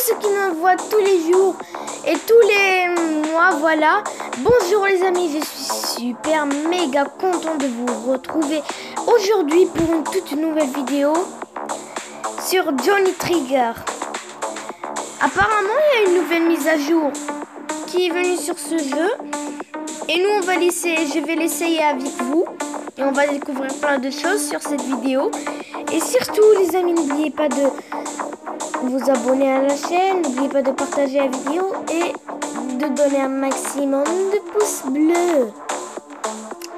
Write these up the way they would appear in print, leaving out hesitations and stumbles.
ceux qui me voient tous les jours et tous les mois, voilà. Bonjour les amis, je suis super méga content de vous retrouver aujourd'hui pour une toute nouvelle vidéo sur Johnny Trigger. Apparemment, il y a une nouvelle mise à jour qui est venue sur ce jeu. Et nous, je vais l'essayer avec vous. Et on va découvrir plein de choses sur cette vidéo. Et surtout, les amis, n'oubliez pas de vous abonner à la chaîne. N'oubliez pas de partager la vidéo et de donner un maximum de pouces bleus.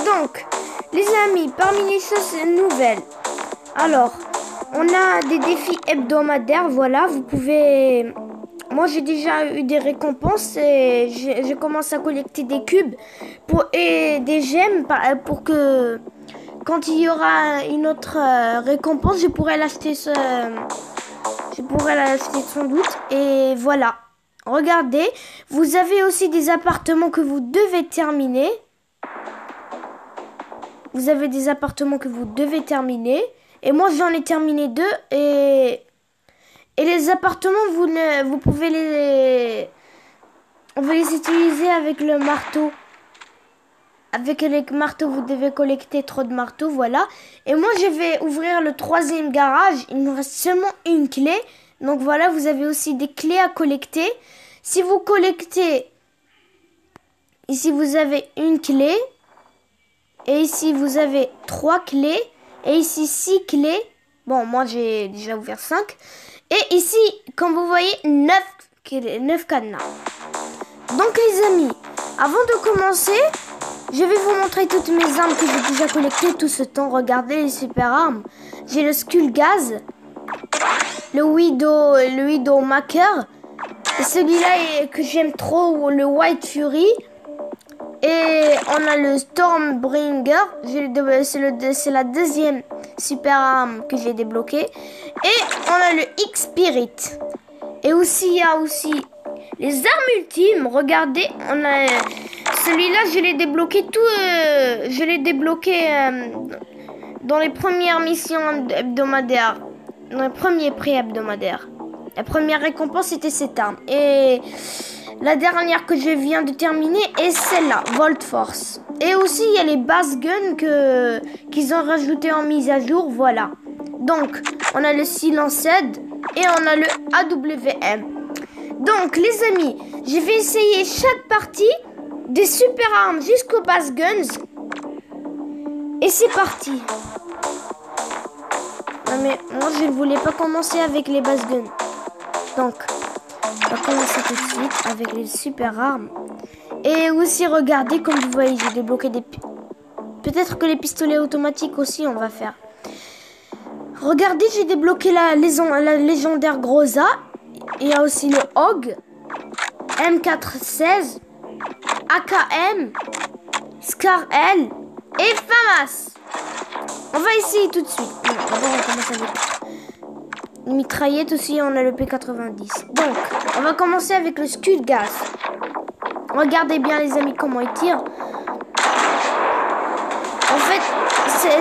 Donc, les amis, parmi les choses nouvelles, alors, on a des défis hebdomadaires. Voilà, vous pouvez... Moi, j'ai déjà eu des récompenses et je commence à collecter des cubes et des gemmes pour que quand il y aura une autre récompense, je pourrai l'acheter sans doute. Et voilà. Regardez, vous avez aussi des appartements que vous devez terminer. Vous avez des appartements que vous devez terminer. Et moi, j'en ai terminé 2 et les appartements, vous pouvez on va les utiliser avec le marteau. Avec les marteaux, vous devez collecter trop de marteaux, voilà. Et moi, je vais ouvrir le 3e garage. Il me reste seulement une clé. Donc voilà, vous avez aussi des clés à collecter. Si vous collectez, ici vous avez une clé. Et ici vous avez 3 clés. Et ici 6 clés. Bon, moi j'ai déjà ouvert 5. Et ici, comme vous voyez, 9 cadenas. Donc les amis, avant de commencer, je vais vous montrer toutes mes armes que j'ai déjà collectées tout ce temps. Regardez les super armes. J'ai le Skull Gaz, le Widowmaker, et celui-là que j'aime trop, le White Fury. Et on a le Stormbringer, c'est la 2e super arme que j'ai débloquée. Et on a le X-Spirit. Et aussi, il y a aussi les armes ultimes. Regardez, on a celui-là, je l'ai débloqué dans les premières missions hebdomadaires, dans les premiers prix hebdomadaires. La première récompense, c'était cette arme. Et la dernière que je viens de terminer est celle-là, Volt Force. Et aussi, il y a les Bass Guns qu'ils ont rajouté en mise à jour, voilà. Donc, on a le Silenced et on a le AWM. Donc, les amis, je vais essayer chaque partie des super armes jusqu'aux Bass Guns. Et c'est parti. Non mais, moi, je ne voulais pas commencer avec les Bass Guns. Donc, on va commencer tout de suite avec les super armes. Et aussi, regardez, comme vous voyez, j'ai débloqué des... Peut-être que les pistolets automatiques aussi, on va faire. Regardez, j'ai débloqué la légendaire Groza. Il y a aussi le Hog, M416, AKM, Scar L et FAMAS. On va essayer tout de suite. D'abord, on commence avec les mitraillettes aussi. On a le P90. Donc, on va commencer avec le Skull Gaz. Regardez bien, les amis, comment il tire. En fait,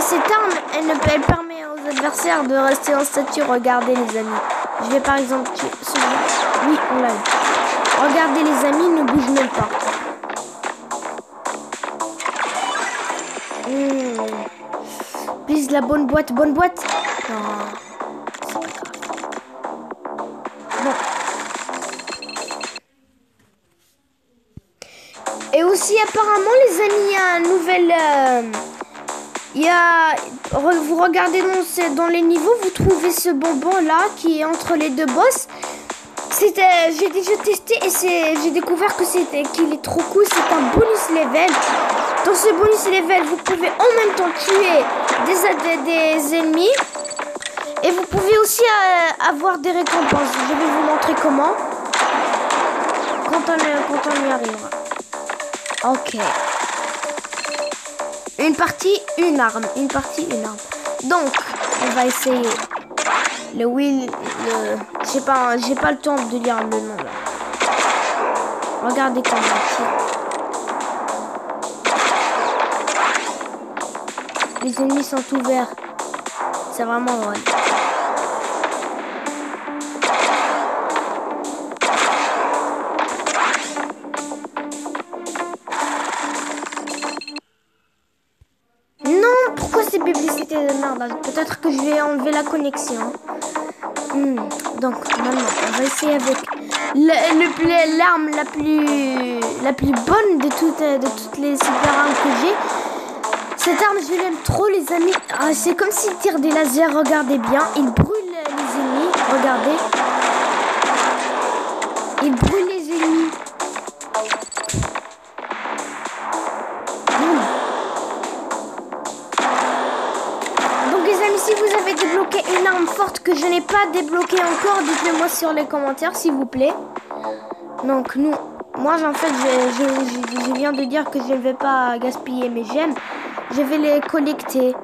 cette arme, elle permet aux adversaires de rester en statut. Regardez, les amis. Je vais par exemple tuer celui-là. Oui, on l'a eu. Regardez, les amis, il ne bouge même pas. Please, la bonne boîte. Non, c'est pas grave. Bon. Et aussi, apparemment, les amis, il y a un nouvel... vous regardez dans les niveaux, vous trouvez ce bonbon là qui est entre les 2 boss. J'ai déjà testé et j'ai découvert qu'il est trop cool. C'est un bonus level. Dans ce bonus level, vous pouvez en même temps tuer des ennemis et vous pouvez aussi avoir des récompenses. Je vais vous montrer comment quand on y arrivera. Ok. Une partie, une arme. Donc, on va essayer j'ai pas le temps de lire le nom là. Regardez comment il tire. Les ennemis sont ouverts. C'est vraiment vrai. retardage. Peut-être que je vais enlever la connexion. Donc, maintenant, on va essayer avec l'arme la plus bonne de toutes les super armes que j'ai. Cette arme, je l'aime trop, les amis. Ah, c'est comme s'il tire des lasers. Regardez bien. Il brûle les ennemis. Regardez. Il brûle les ennemis. Donc, les amis, si vous avez débloqué une arme forte que je n'ai pas débloquée encore, dites-le moi sur les commentaires, s'il vous plaît. Donc, moi, en fait, je viens de dire que je ne vais pas gaspiller mes gemmes. Je vais les collecter.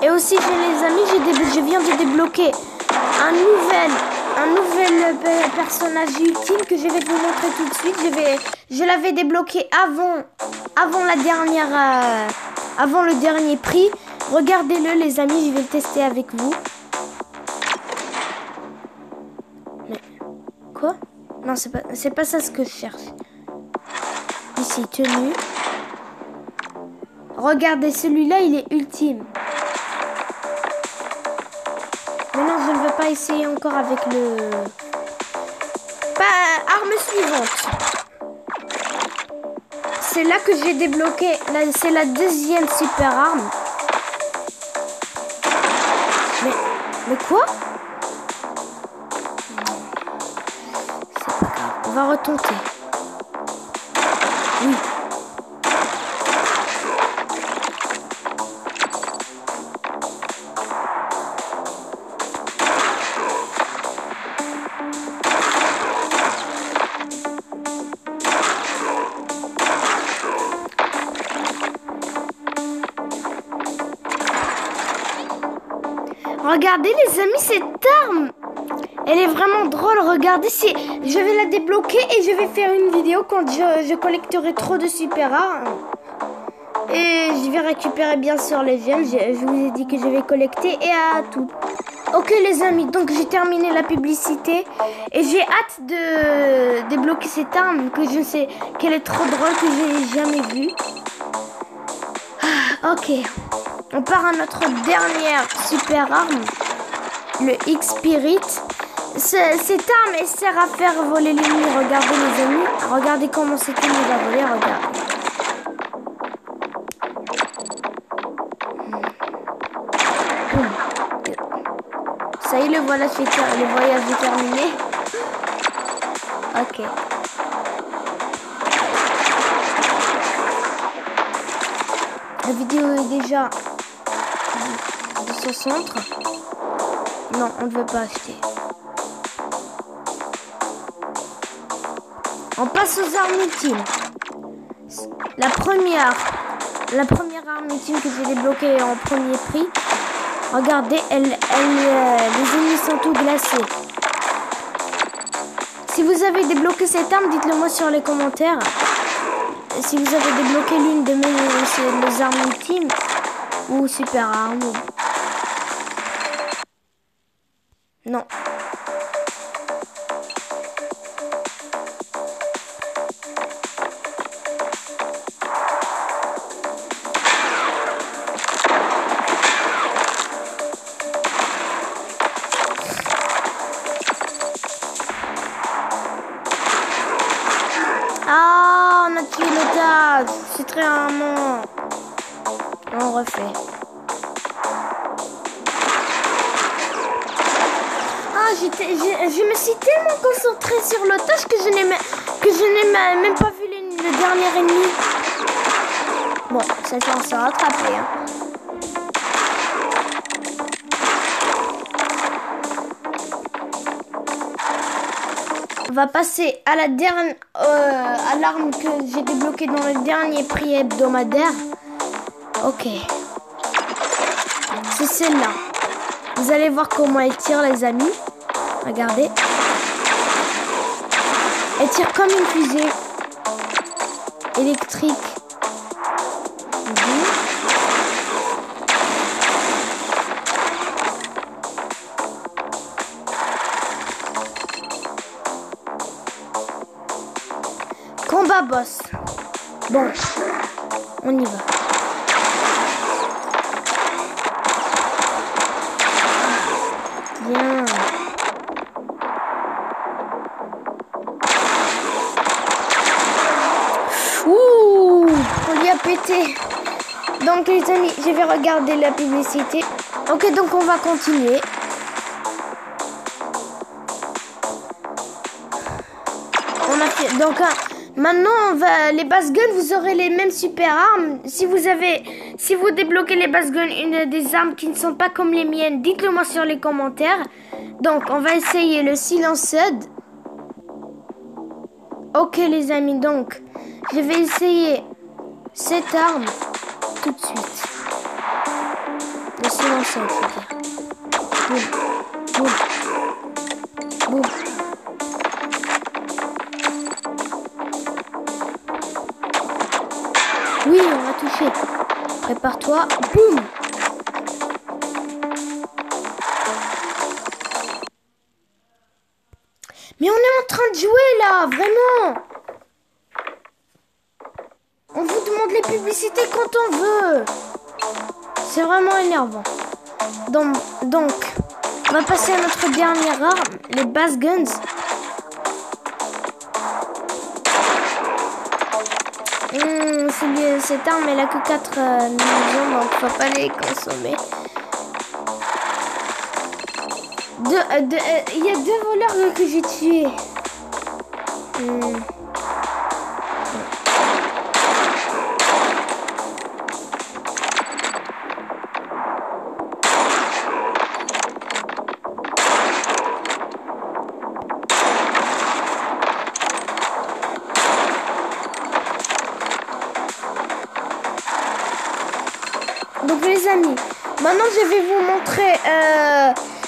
Et aussi, les amis, je viens de débloquer un nouvel personnage ultime que je vais vous montrer tout de suite. Je l'avais débloqué avant le dernier prix. Regardez-le, les amis, je vais le tester avec vous. Mais quoi? Non, c'est pas ça ce que je cherche. Ici, tenue. Regardez, celui-là, il est ultime. Mais non, je ne veux pas essayer encore avec le... Arme suivante. C'est là que j'ai débloqué. C'est la deuxième super arme. Mais quoi? C'est pas grave. On va retenter. Oui. Regardez les amis, cette arme, elle est vraiment drôle. Regardez, je vais la débloquer et je vais faire une vidéo quand je collecterai trop de super armes. Et je vais récupérer bien sûr les gemmes. Je vous ai dit que je vais collecter et à tout. Ok les amis, donc j'ai terminé la publicité. Et j'ai hâte de débloquer cette arme que je sais qu'elle est trop drôle, que j'ai jamais vue. Ok. On part à notre dernière super arme, le X-Spirit. Cette arme, elle sert à faire voler l'ennemi. Regardez les amis, regardez comment cette ennemi va voler, regardez. Ça y est, le voyage est terminé. Ok. La vidéo est déjà de ce centre. Non, on ne veut pas acheter. On passe aux armes ultimes. La première arme ultime que j'ai débloquée en premier prix. Regardez, les ennemis sont tout glacés. Si vous avez débloqué cette arme, dites-le moi sur les commentaires. Si vous avez débloqué l'une de mes armes ultimes ou super armes. Non. Ah, on a tué l'otage. C'est très rarement. On refait. Ah, je me suis tellement concentrée sur l'otage que je n'ai même pas vu le dernier ennemi. Bon, ça fait on s'est rattrapé. Hein. On va passer à à l'arme que j'ai débloquée dans le dernier prix hebdomadaire. Ok. C'est celle-là. Vous allez voir comment elle tire, les amis. Regardez. Elle tire comme une fusée électrique. Combat boss. Bon, on y va. Bien. Ouh, on lui a pété. Donc les amis, je vais regarder la publicité. Ok, donc on va continuer. On a fait donc maintenant les bass guns, vous aurez les mêmes super armes. Si vous débloquez les bass guns, une des armes qui ne sont pas comme les miennes, dites-le moi sur les commentaires. Donc on va essayer le silenced. Ok les amis, donc je vais essayer cette arme tout de suite. Le silenced, je veux dire. Boum, boum, boum. Oui, on va toucher. Prépare-toi. Boum. Mais on est en train de jouer là, vraiment. On vous demande les publicités quand on veut. C'est vraiment énervant. Donc, on va passer à notre dernière arme, les bass guns. Cette arme, elle a que 4 munitions, donc faut pas les consommer. Il y a 2 voleurs que j'ai tués. Donc les amis, maintenant je vais vous montrer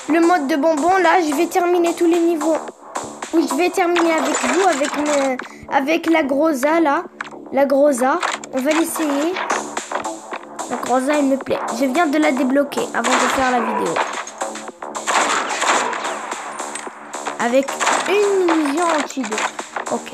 le mode de bonbon. Là, je vais terminer tous les niveaux. Oui, je vais terminer avec vous, avec la Groza là. La Groza, on va l'essayer. La Groza, elle me plaît. Je viens de la débloquer avant de faire la vidéo. Avec une munition anti-2. Ok.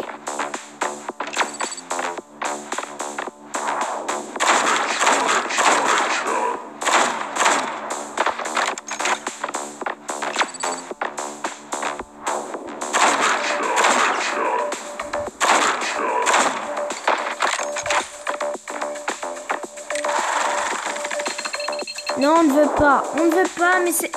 Non, on ne veut pas. On ne veut pas, mais c'est...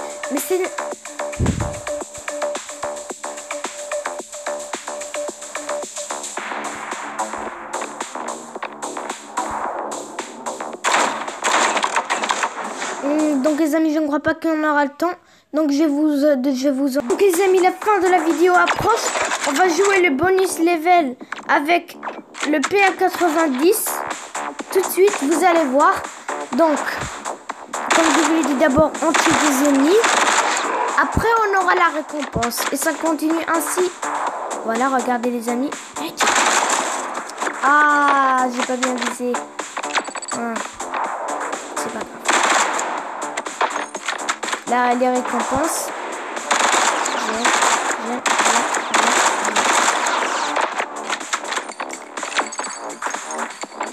Donc les amis, je ne crois pas qu'on aura le temps. Donc Donc les amis, la fin de la vidéo approche. On va jouer le bonus level avec le PA90. Tout de suite, vous allez voir. Donc, comme je vous l'ai dit, d'abord on tue des ennemis. Après, on aura la récompense. Et ça continue ainsi. Voilà, regardez les amis. Ah, j'ai pas bien visé. C'est pas grave. Là, les récompenses.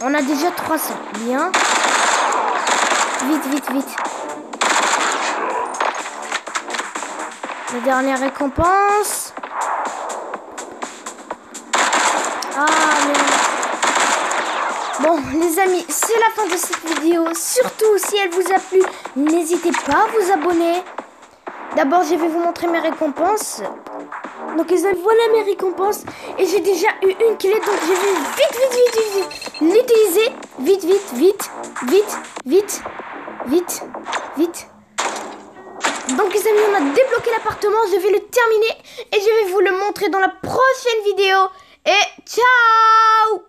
On a déjà 300. Bien. Vite, vite, vite. La dernière récompense. Ah, mais... Bon, les amis, c'est la fin de cette vidéo. Surtout, si elle vous a plu, n'hésitez pas à vous abonner. D'abord, je vais vous montrer mes récompenses. Donc, les amis, voilà mes récompenses. Et j'ai déjà eu une clé, donc je vais vite l'utiliser. Vite. Donc, les amis, on a débloqué l'appartement. Je vais le terminer et je vais vous le montrer dans la prochaine vidéo. Et ciao!